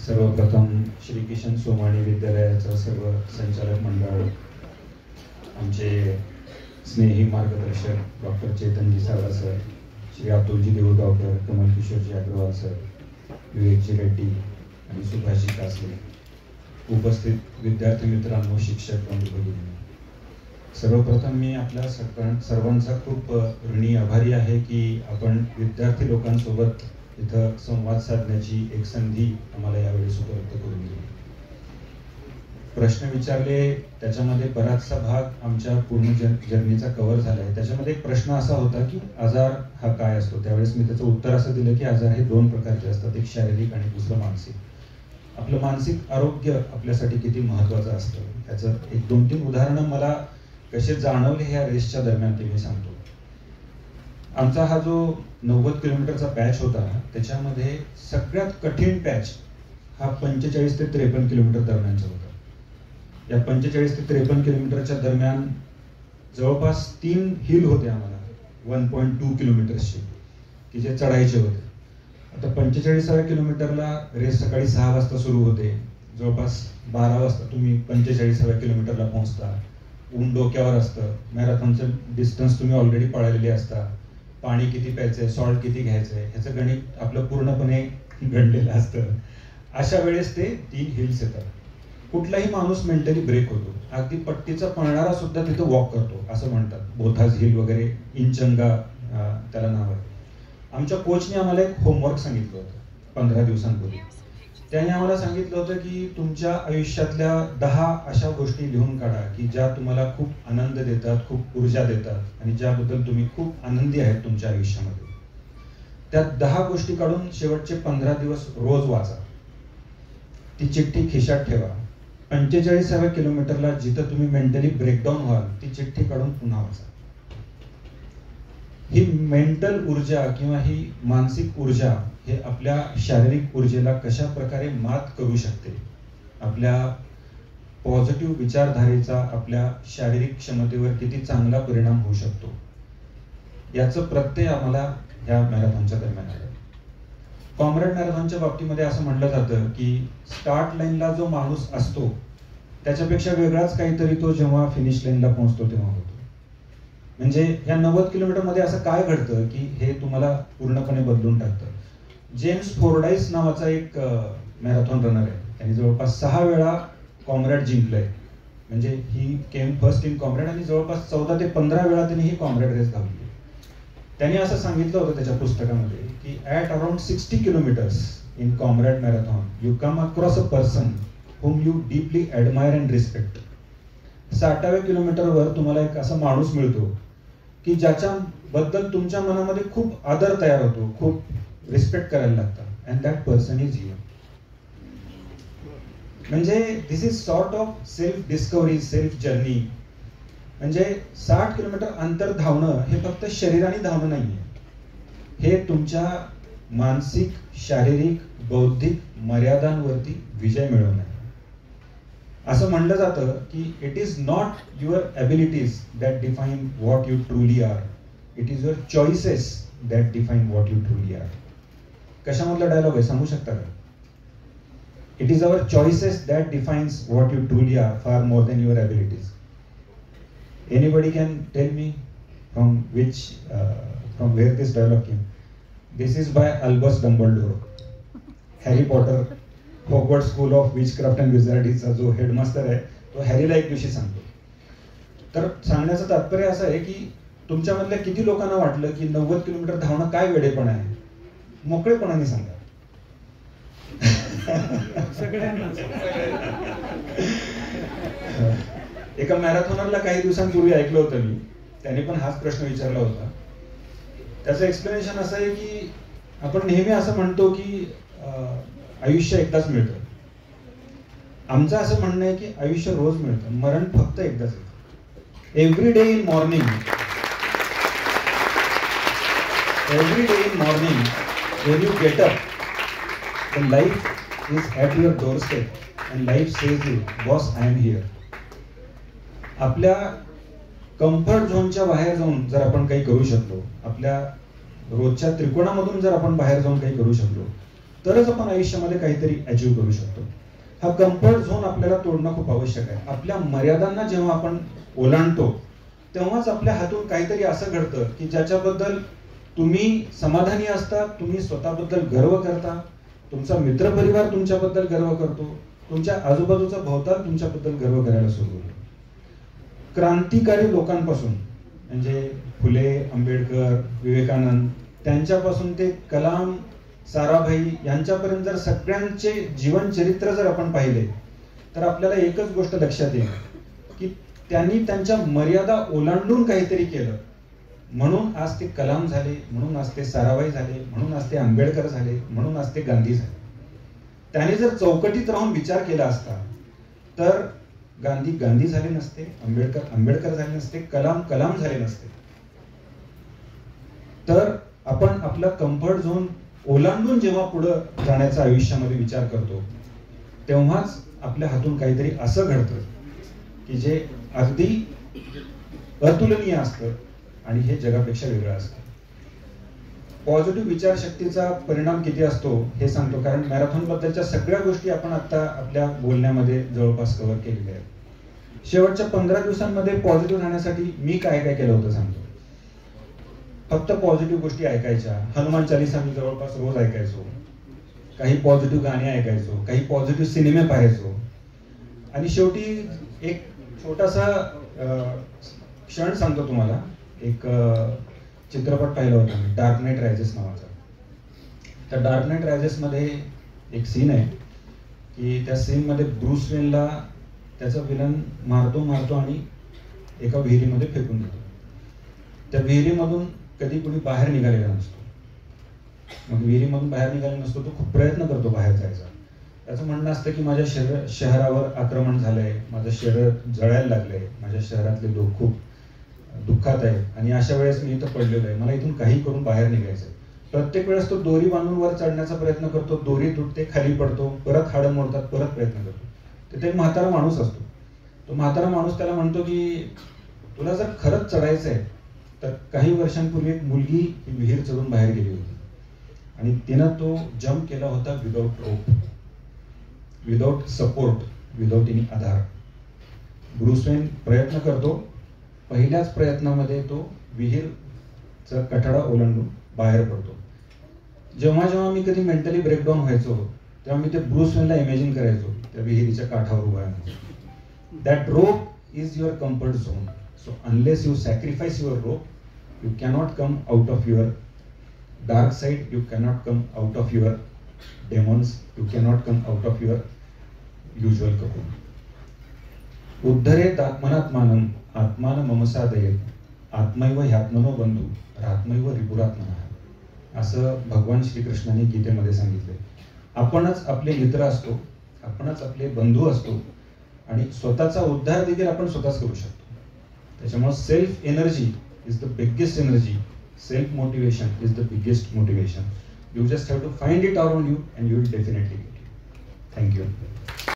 सर्वप्रथम श्री किशन सोमाणी विद्यालयाचं सर्व संचालक मंडळ, आमचे स्नेही मार्गदर्शक डॉक्टर चेतनजी सावरा सर, श्री अतुलजी देऊळगावकर, कमल किशोरजी अग्रवाल सर, विवेकजी रेड्डी आणि सुभाषजी कासले, उपस्थित विद्यार्थी मित्रांनो, शिक्षक बंधू भगिनी, सर्वप्रथम मी आपल्या सर्वांचा खूप ऋणी आभारी आहे की आपण विद्यार्थी लोकांसोबत इथं संवाद साधण्याची एक संधी आम्हाला यावेळी उपलब्ध करून दिली. प्रश्न विचारले त्याच्यामध्ये बराचसा भाग आमच्या पूर्ण जर्नीचा कव्हर झाला आहे. त्याच्यामध्ये एक प्रश्न असा होता की आजार हा काय असतो. त्यावेळेस मी त्याचं उत्तर असं दिलं की आजार हे दोन प्रकारचे असतात, एक शारीरिक आणि दुसरं मानसिक. आपलं मानसिक आरोग्य आपल्यासाठी किती महत्त्वाचं असतं त्याचं एक 2-3 उदाहरणं मला कसे जाणवले ह्या रेसच्या दरम्यान ते मी सांगतो. आमचा हा जो 90 किलोमीटरचा पॅच होता त्याच्यामध्ये सगळ्यात कठीण पॅच हा 45 ते 53 किलोमीटर दरम्यानचा होता. या 45 ते 53 किलोमीटरच्या दरम्यान जवळपास 3 हिल होते आम्हाला 1.2 किलोमीटर्सचे की जे चढायचे होते. आता 45व्या किलोमीटरला रेस सकाळी 6 वाजता सुरू होते. जवळपास 12 वाजता तुम्ही 45व्या किलोमीटरला पोहोचता. ऊन डोक्यावर असतं. मॅरेथॉनचं डिस्टन्स तुम्ही ऑलरेडी पळालेले असता. पाणी किती प्यायचंय, सॉल्ट किती घ्यायचंय ह्याचं गणित आपलं पूर्णपणे घडलेलं असतं. अशा वेळेस ते 3 हिल्स येतात. कुठलाही माणूस मेंटली ब्रेक होतो. अगदी पट्टीचा पळणारा सुद्धा तिथं वॉक करतो असं म्हणतात. बोथाज हिल वगैरे, इंचंगा त्याला नाव आहे. आमच्या कोचने आम्हाला एक होमवर्क सांगितलं होतं 15 दिवसांपूर्वी. त्याने आम्हाला सांगितलं होतं की तुमच्या आयुष्यातल्या 10 अशा गोष्टी लिहून काढा की ज्या तुम्हाला खूप आनंद देतात, खूप ऊर्जा देतात आणि ज्याबद्दल तुम्ही खूप आनंदी आहेत तुमच्या आयुष्यामध्ये. त्या 10 गोष्टी काढून शेवटचे 15 दिवस रोज वाचा. ती चिठ्ठी खिशात ठेवा. 45व्या किलोमीटरला जिथं तुम्ही मेंटली ब्रेकडाऊन व्हाल ती चिठ्ठी काढून पुन्हा वाचा. ही मेंटल ऊर्जा किंवा ही मानसिक ऊर्जा हे आपल्या शारीरिक ऊर्जेला कशा प्रकारे मात करू शकते, आपल्या पॉझिटिव्ह विचारधारेचा आपल्या शारीरिक क्षमतेवर किती चांगला परिणाम होऊ शकतो याचं प्रत्यय आम्हाला ह्या मॅरेथॉनच्या दरम्यान आलं. कॉम्रेड मॅरेथॉनच्या बाबतीमध्ये असं म्हटलं जातं की स्टार्ट लाईनला जो माणूस असतो त्याच्यापेक्षा वेगळाच काहीतरी तो जेव्हा फिनिश लाईनला पोहोचतो तेव्हा होतो. म्हणजे या 90 किलोमीटरमध्ये असं काय घडतं की हे तुम्हाला पूर्णपणे बदलून टाकतं. जेम्स फोर्डाईस नावाचा एक मॅरेथॉन रनर आहे. त्यांनी जवळपास 6 वेळा कॉम्रेड जिंकलंय. म्हणजे ही केम फर्स्ट इन कॉम्रेड आणि जवळपास 14 ते 15 वेळा त्यांनी ही कॉम्रेड रेस धावली. त्यांनी असं सांगितलं होतं त्याच्या पुस्तकामध्ये की at around 60 kilometres in comrade marathon you come across a person whom you deeply admire and respect. 60व्या किलोमीटरवर तुम्हाला एक असा माणूस मिळतो की ज्याच्याबद्दल तुमच्या मनामध्ये खूप आदर तयार होतो, खूप रिस्पेक्ट करायला लागतं. And that person is you. म्हणजे this is sort of self discovery, self journey. म्हणजे 60 किलोमीटर अंतर धावणं हे फक्त शरीराने धावणं नाहीये. हे तुमच्या मानसिक, शारीरिक, बौद्धिक मर्यादांवरती विजय मिळवणं आहे. असं म्हणलं जातं की it is not your abilities that define what you truly are, it is your choices that define what you truly are. कशामधला डायलॉग आहे सांगू शकता का? It is our choices that defines what you truly are far more than your abilities. Anybody can tell me from where this dialogue came? This is by Albus Dumbledore. Harry Potter Hogwarts school of witchcraft and विझार्डीचा जो headmaster आहे तो हॅरीला एक दिवशी सांगतो. तर सांगण्याचं तात्पर्य असं आहे की तुमच्यामधल्या किती लोकांना वाटलं की 90 किलोमीटर धावणं काय वेडेपणा आहे? मोकळेपणाने सांगा. एका मॅरेथॉनरला काही दिवसांपूर्वी ऐकलं होतं मी, त्याने पण हाच प्रश्न विचारला होता. त्याचं एक्सप्लेनेशन असं आहे की आपण नेहमी असं म्हणतो की आयुष्य एकदाच मिळतं. आमचं असं म्हणणं आहे की आयुष्य रोज मिळतं, मरण फक्त एकदाच येतं. Every day in morning when you get up, the life is at your doorstep and life says you, boss, I am here. आपल्या कम्फर्ट झोनच्या बाहेर जाऊन जर आपण काही करू शकलो, आपल्या रोजच्या त्रिकोणामधून जर आपण बाहेर जाऊन काही करू शकलो, तरच आपण आयुष्यामध्ये काहीतरी अचीव करू शकतो. हा कम्फर्ट झोन आपल्याला तोडणं खूप आवश्यक आहे. आपल्या मर्यादांना जेव्हा आपण ओलांडतो तेव्हाच आपल्या हातून काहीतरी असं घडतं की ज्याच्याबद्दल तुम्ही समाधानी असता, तुम्ही स्वतःबद्दल गर्व करता, तुमचा मित्रपरिवार तुमच्याबद्दल गर्व करतो, तुमच्या आजूबाजूचा भोवताल तुमच्याबद्दल गर्व करायला सुरू होतो. क्रांतिकारी लोकांपासून म्हणजे फुले, आंबेडकर, विवेकानंद त्यांच्यापासून ते कलाम, साराभाई यांच्यापर्यंत जर सगळ्यांचे जीवन चरित्र जर आपण पाहिले तर आपल्याला एकच गोष्ट लक्षात येईल की त्यांनी त्यांच्या मर्यादा ओलांडून काहीतरी केलं, म्हणून आज ते कलाम झाले, म्हणून आज ते साराभाई झाले, म्हणून आज ते आंबेडकर झाले, म्हणून आज ते गांधी झाले. त्याने जर चौकटीत राहून विचार केला असता तर गांधी गांधी झाले नसते, आंबेडकर आंबेडकर झाले नसते, कलाम कलाम झाले नसते. तर आपण आपला कम्फर्ट झोन ओलांडून जेव्हा पुढे जाण्याचा आयुष्यामध्ये विचार करतो तेव्हाच आपल्या हातून काहीतरी असं घडतं की जे अगदी अतुलनीय असतं आणि हे जगापेक्षा वेगळं असतं. पॉझिटिव्ह विचारशक्तीचा परिणाम किती असतो हे सांगतो, कारण मॅरेथॉन बद्दलच्या सगळ्या गोष्टी आपण आता आपल्या बोलण्यामध्ये जवळपास कव्हर केलेल्या आहेत. शेवटच्या 15 दिवसांमध्ये पॉझिटिव्ह राहण्यासाठी मी काय काय केलं होतं सांगतो. फक्त पॉझिटिव्ह गोष्टी ऐकायच्या. हनुमान चालीसा मी जवळपास रोज ऐकायचो, काही पॉझिटिव्ह गाणी ऐकायचो, काही पॉझिटिव्ह सिनेमे पाहायचो. आणि शेवटी एक छोटासा क्षण सांगतो तुम्हाला. एक चित्रपट पाहिला होता मी, डार्क नाईट रायजेस नावाचा. त्या डार्क नाईट रायजेस मध्ये एक सीन आहे की त्या सीन मध्ये ब्रूस वेनला त्याचा विलन मारतो आणि एका विहिरीमध्ये फेकून देतो. त्या विहिरीमधून कधी कुणी बाहेर निघालेला नसतो. मग विहिरीमधून बाहेर निघाला नसतो, तो खूप प्रयत्न करतो बाहेर जायचा. त्याचं म्हणणं असतं की माझ्या शहरावर आक्रमण झालंय, माझं शहर जळायला लागलंय, माझ्या शहरातले लोक खूप दुःखात आहेत आणि अशा वेळेस मी इथं पडलेलो आहे, मला इथून काही करून बाहेर निघायचंय. प्रत्येक वेळेस तो दोरी बांधून वर चढण्याचा प्रयत्न करतो, दोरी तुटते, खाली पडतो, परत हाडं मोडतात, परत प्रयत्न करतो. तिथे एक म्हातारा माणूस असतो. तो म्हातारा माणूस त्याला म्हणतो की तुला जर खरंच चढायचंय तर काही वर्षांपूर्वी एक मुलगी ही विहीर चढून बाहेर गेली होती आणि तिनं तो जम्प केला होता विदाउट रोप, विदाउट सपोर्ट, विदाउट एनी आधार. ब्रूस वेन प्रयत्न करतो, पहिल्याच प्रयत्नामध्ये तो विहीरचा कठडा ओलांडून बाहेर पडतो. जेव्हा जेव्हा मी कधी मेंटली ब्रेकडाऊन व्हायचो तेव्हा मी ते ब्रूस वेनला इमॅजिन करायचो त्या विहिरीच्या काठावर उभा आहे. That rope is your comfort zone. So unless you sacrifice your rope, you cannot come out of your dark side, you cannot come out of your demons, you cannot come out of your usual cocoon. उद्धरेत आत्मनात्मानं आत्मान ममसादयेत आत्मैव ह्यात्मनो बंधू रात्मैव रिपुरात्मनः, असं भगवान श्रीकृष्णाने गीतेमध्ये सांगितले. आपणच आपले मित्र असतो, आपणच आपले बंधू असतो आणि स्वतःचा उद्धार देखील आपण स्वतःच करू शकतो. त्याच्यामुळे self energy is the biggest energy, self motivation is the biggest motivation. You just have to find it around you and you will definitely get it. Thank you.